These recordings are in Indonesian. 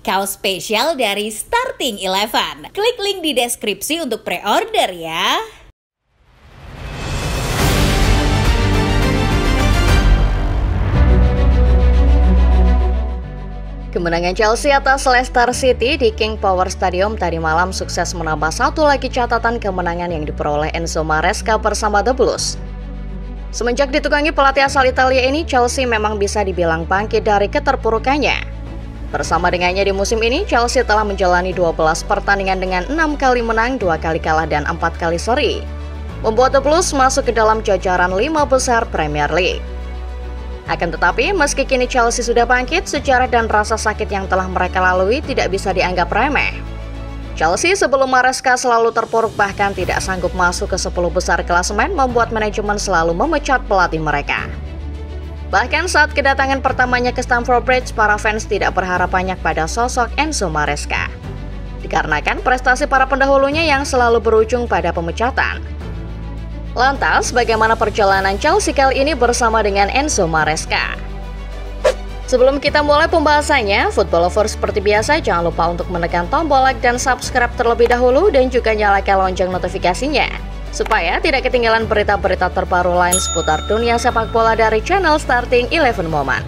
Kaos spesial dari Starting Eleven. Klik link di deskripsi untuk pre-order ya. Kemenangan Chelsea atas Leicester City di King Power Stadium tadi malam sukses menambah satu lagi catatan kemenangan yang diperoleh Enzo Maresca bersama The Blues. Semenjak ditukangi pelatih asal Italia ini, Chelsea memang bisa dibilang bangkit dari keterpurukannya. Bersama dengannya di musim ini, Chelsea telah menjalani 12 pertandingan dengan 6 kali menang, 2 kali kalah, dan 4 kali seri, membuat The Blues masuk ke dalam jajaran 5 besar Premier League. Akan tetapi, meski kini Chelsea sudah bangkit, sejarah dan rasa sakit yang telah mereka lalui tidak bisa dianggap remeh. Chelsea sebelum Maresca selalu terpuruk bahkan tidak sanggup masuk ke 10 besar klasemen, membuat manajemen selalu memecat pelatih mereka. Bahkan saat kedatangan pertamanya ke Stamford Bridge, para fans tidak berharap banyak pada sosok Enzo Maresca, dikarenakan prestasi para pendahulunya yang selalu berujung pada pemecatan. Lantas, bagaimana perjalanan Chelsea kali ini bersama dengan Enzo Maresca? Sebelum kita mulai pembahasannya, football lovers seperti biasa jangan lupa untuk menekan tombol like dan subscribe terlebih dahulu dan juga nyalakan lonceng notifikasinya, supaya tidak ketinggalan berita-berita terbaru lain seputar dunia sepak bola dari channel Starting Eleven Moment.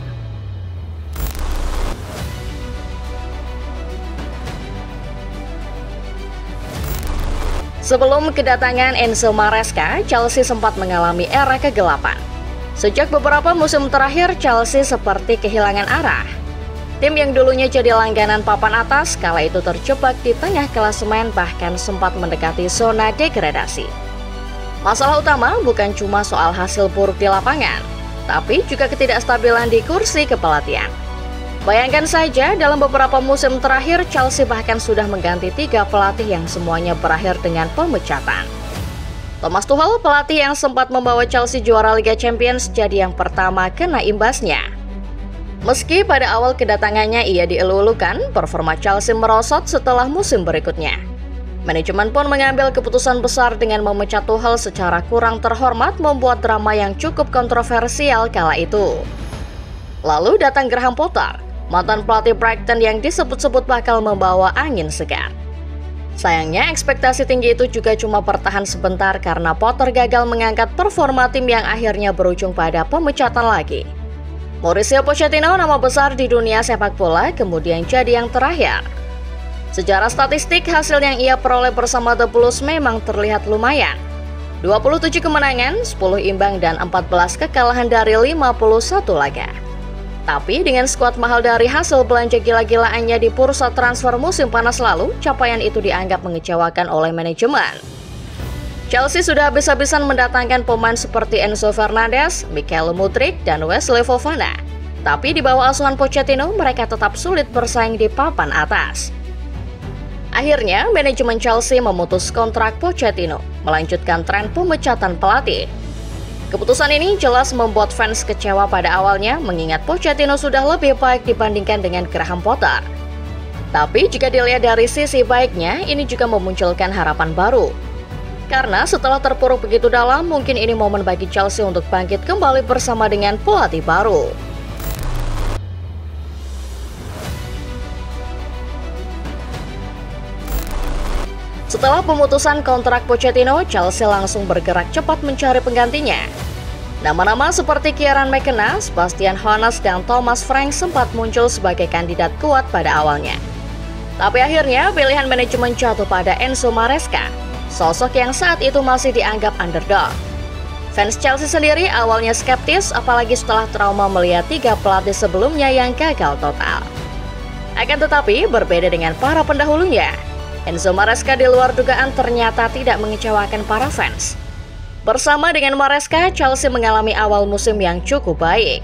Sebelum kedatangan Enzo Maresca, Chelsea sempat mengalami era kegelapan. Sejak beberapa musim terakhir, Chelsea seperti kehilangan arah. Tim yang dulunya jadi langganan papan atas, kala itu terjebak di tengah klasemen bahkan sempat mendekati zona degradasi. Masalah utama bukan cuma soal hasil buruk di lapangan, tapi juga ketidakstabilan di kursi kepelatihan. Bayangkan saja, dalam beberapa musim terakhir, Chelsea bahkan sudah mengganti 3 pelatih yang semuanya berakhir dengan pemecatan. Thomas Tuchel, pelatih yang sempat membawa Chelsea juara Liga Champions, jadi yang pertama kena imbasnya. Meski pada awal kedatangannya ia dielulukan, performa Chelsea merosot setelah musim berikutnya. Manajemen pun mengambil keputusan besar dengan memecat Tuchel secara kurang terhormat, membuat drama yang cukup kontroversial kala itu. Lalu datang Graham Potter, mantan pelatih Brighton yang disebut-sebut bakal membawa angin segar. Sayangnya ekspektasi tinggi itu juga cuma bertahan sebentar karena Potter gagal mengangkat performa tim yang akhirnya berujung pada pemecatan lagi. Mauricio Pochettino, nama besar di dunia sepak bola, kemudian jadi yang terakhir. Secara statistik, hasil yang ia peroleh bersama The Blues memang terlihat lumayan. 27 kemenangan, 10 imbang, dan 14 kekalahan dari 51 laga. Tapi dengan skuad mahal dari hasil belanja gila-gilaannya di bursa transfer musim panas lalu, capaian itu dianggap mengecewakan oleh manajemen. Chelsea sudah habis-habisan mendatangkan pemain seperti Enzo Fernandez, Michael Mudryk, dan Wesley Fofana. Tapi di bawah asuhan Pochettino, mereka tetap sulit bersaing di papan atas. Akhirnya, manajemen Chelsea memutus kontrak Pochettino, melanjutkan tren pemecatan pelatih. Keputusan ini jelas membuat fans kecewa pada awalnya, mengingat Pochettino sudah lebih baik dibandingkan dengan Graham Potter. Tapi jika dilihat dari sisi baiknya, ini juga memunculkan harapan baru. Karena setelah terpuruk begitu dalam, mungkin ini momen bagi Chelsea untuk bangkit kembali bersama dengan pelatih baru. Setelah pemutusan kontrak Pochettino, Chelsea langsung bergerak cepat mencari penggantinya. Nama-nama seperti Kieran McKenna, Sebastian Hoeneß, dan Thomas Frank sempat muncul sebagai kandidat kuat pada awalnya. Tapi akhirnya pilihan manajemen jatuh pada Enzo Maresca, sosok yang saat itu masih dianggap underdog. Fans Chelsea sendiri awalnya skeptis, apalagi setelah trauma melihat 3 pelatih sebelumnya yang gagal total. Akan tetapi, berbeda dengan para pendahulunya, Enzo Maresca di luar dugaan ternyata tidak mengecewakan para fans. Bersama dengan Maresca, Chelsea mengalami awal musim yang cukup baik.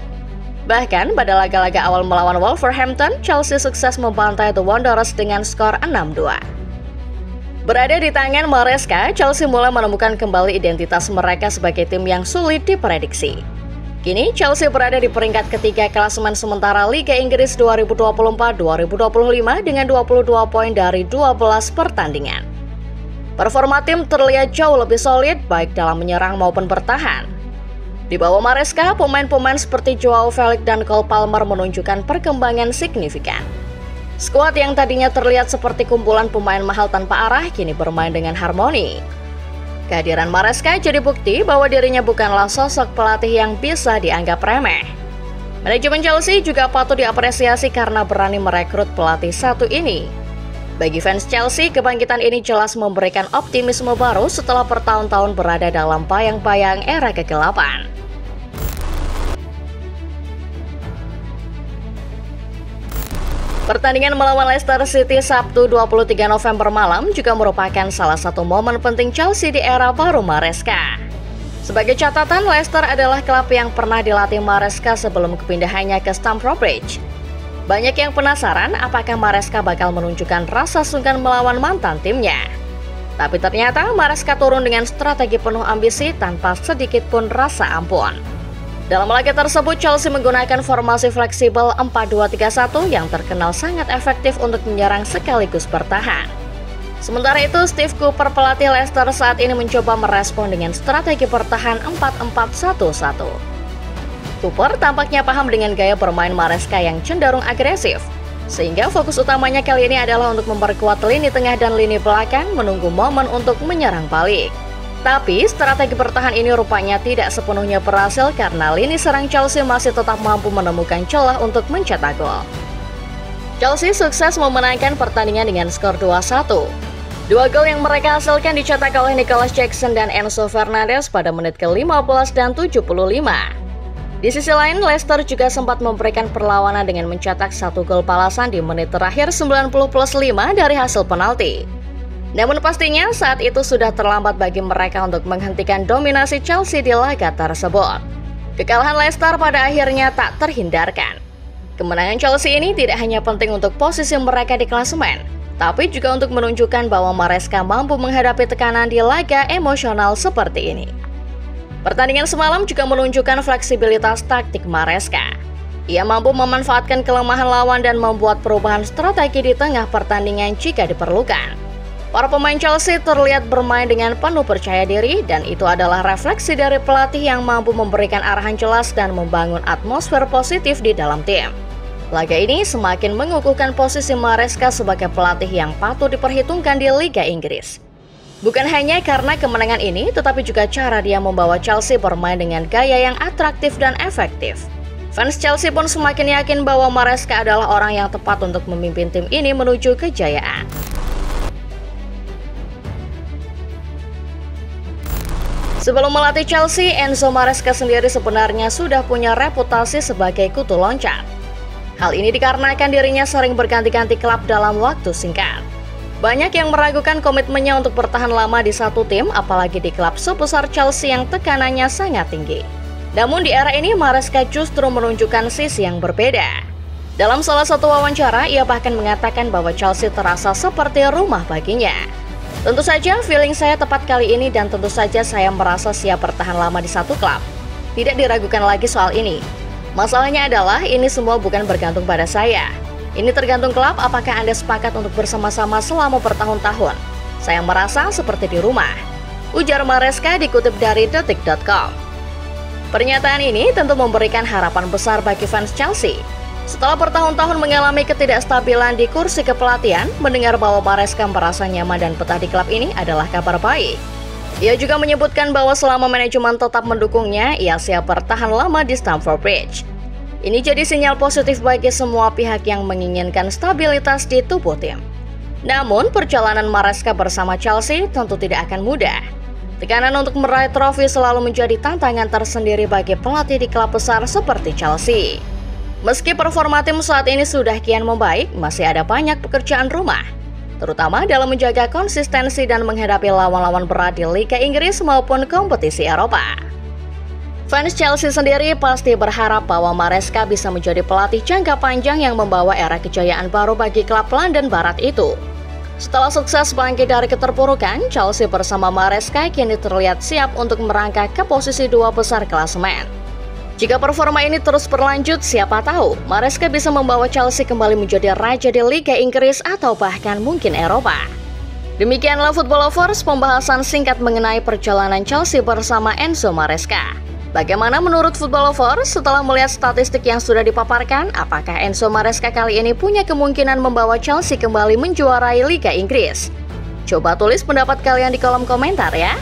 Bahkan pada laga-laga awal melawan Wolverhampton, Chelsea sukses membantai The Wanderers dengan skor 6-2. Berada di tangan Maresca, Chelsea mulai menemukan kembali identitas mereka sebagai tim yang sulit diprediksi. Kini Chelsea berada di peringkat ketiga klasemen sementara Liga Inggris 2024-2025 dengan 22 poin dari 12 pertandingan. Performa tim terlihat jauh lebih solid baik dalam menyerang maupun bertahan. Di bawah Maresca, pemain-pemain seperti Joao Felix dan Cole Palmer menunjukkan perkembangan signifikan. Skuad yang tadinya terlihat seperti kumpulan pemain mahal tanpa arah kini bermain dengan harmoni. Kehadiran Maresca jadi bukti bahwa dirinya bukanlah sosok pelatih yang bisa dianggap remeh. Manajemen Chelsea juga patut diapresiasi karena berani merekrut pelatih satu ini. Bagi fans Chelsea, kebangkitan ini jelas memberikan optimisme baru setelah bertahun-tahun berada dalam bayang-bayang era kegelapan. Pertandingan melawan Leicester City Sabtu 23 November malam juga merupakan salah satu momen penting Chelsea di era baru Maresca. Sebagai catatan, Leicester adalah klub yang pernah dilatih Maresca sebelum kepindahannya ke Stamford Bridge. Banyak yang penasaran apakah Maresca bakal menunjukkan rasa sungkan melawan mantan timnya. Tapi ternyata Maresca turun dengan strategi penuh ambisi tanpa sedikit pun rasa ampun. Dalam laga tersebut, Chelsea menggunakan formasi fleksibel 4-2-3-1 yang terkenal sangat efektif untuk menyerang sekaligus bertahan. Sementara itu, Steve Cooper, pelatih Leicester saat ini mencoba merespon dengan strategi bertahan 4-4-1-1. Cooper tampaknya paham dengan gaya bermain Maresca yang cenderung agresif, sehingga fokus utamanya kali ini adalah untuk memperkuat lini tengah dan lini belakang menunggu momen untuk menyerang balik. Tapi strategi bertahan ini rupanya tidak sepenuhnya berhasil karena lini serang Chelsea masih tetap mampu menemukan celah untuk mencetak gol. Chelsea sukses memenangkan pertandingan dengan skor 2-1. Dua gol yang mereka hasilkan dicetak oleh Nicholas Jackson dan Enzo Fernandez pada menit ke-15 dan 75. Di sisi lain, Leicester juga sempat memberikan perlawanan dengan mencetak satu gol balasan di menit terakhir 90+5 dari hasil penalti. Namun pastinya saat itu sudah terlambat bagi mereka untuk menghentikan dominasi Chelsea di laga tersebut. Kekalahan Leicester pada akhirnya tak terhindarkan. Kemenangan Chelsea ini tidak hanya penting untuk posisi mereka di klasemen, tapi juga untuk menunjukkan bahwa Maresca mampu menghadapi tekanan di laga emosional seperti ini. Pertandingan semalam juga menunjukkan fleksibilitas taktik Maresca. Ia mampu memanfaatkan kelemahan lawan dan membuat perubahan strategi di tengah pertandingan jika diperlukan. Para pemain Chelsea terlihat bermain dengan penuh percaya diri dan itu adalah refleksi dari pelatih yang mampu memberikan arahan jelas dan membangun atmosfer positif di dalam tim. Laga ini semakin mengukuhkan posisi Maresca sebagai pelatih yang patut diperhitungkan di Liga Inggris. Bukan hanya karena kemenangan ini, tetapi juga cara dia membawa Chelsea bermain dengan gaya yang atraktif dan efektif. Fans Chelsea pun semakin yakin bahwa Maresca adalah orang yang tepat untuk memimpin tim ini menuju kejayaan. Sebelum melatih Chelsea, Enzo Maresca sendiri sebenarnya sudah punya reputasi sebagai kutu loncat. Hal ini dikarenakan dirinya sering berganti-ganti klub dalam waktu singkat. Banyak yang meragukan komitmennya untuk bertahan lama di satu tim, apalagi di klub sebesar Chelsea yang tekanannya sangat tinggi. Namun di era ini, Maresca justru menunjukkan sisi yang berbeda. Dalam salah satu wawancara, ia bahkan mengatakan bahwa Chelsea terasa seperti rumah baginya. Tentu saja feeling saya tepat kali ini dan tentu saja saya merasa siap bertahan lama di satu klub. Tidak diragukan lagi soal ini. Masalahnya adalah ini semua bukan bergantung pada saya. Ini tergantung klub apakah Anda sepakat untuk bersama-sama selama bertahun-tahun. Saya merasa seperti di rumah. Ujar Maresca dikutip dari detik.com. Pernyataan ini tentu memberikan harapan besar bagi fans Chelsea. Setelah bertahun-tahun mengalami ketidakstabilan di kursi kepelatihan, mendengar bahwa Maresca merasa nyaman dan betah di klub ini adalah kabar baik. Ia juga menyebutkan bahwa selama manajemen tetap mendukungnya, ia siap bertahan lama di Stamford Bridge. Ini jadi sinyal positif bagi semua pihak yang menginginkan stabilitas di tubuh tim. Namun, perjalanan Maresca bersama Chelsea tentu tidak akan mudah. Tekanan untuk meraih trofi selalu menjadi tantangan tersendiri bagi pelatih di klub besar seperti Chelsea. Meski performa tim saat ini sudah kian membaik, masih ada banyak pekerjaan rumah, terutama dalam menjaga konsistensi dan menghadapi lawan-lawan berat di Liga Inggris maupun kompetisi Eropa. Fans Chelsea sendiri pasti berharap bahwa Maresca bisa menjadi pelatih jangka panjang yang membawa era kejayaan baru bagi klub London Barat itu. Setelah sukses bangkit dari keterpurukan, Chelsea bersama Maresca kini terlihat siap untuk merangkak ke posisi 2 besar klasemen. Jika performa ini terus berlanjut, siapa tahu Maresca bisa membawa Chelsea kembali menjadi raja di Liga Inggris atau bahkan mungkin Eropa. Demikianlah Football Lovers, pembahasan singkat mengenai perjalanan Chelsea bersama Enzo Maresca. Bagaimana menurut Football Lovers setelah melihat statistik yang sudah dipaparkan? Apakah Enzo Maresca kali ini punya kemungkinan membawa Chelsea kembali menjuarai Liga Inggris? Coba tulis pendapat kalian di kolom komentar ya.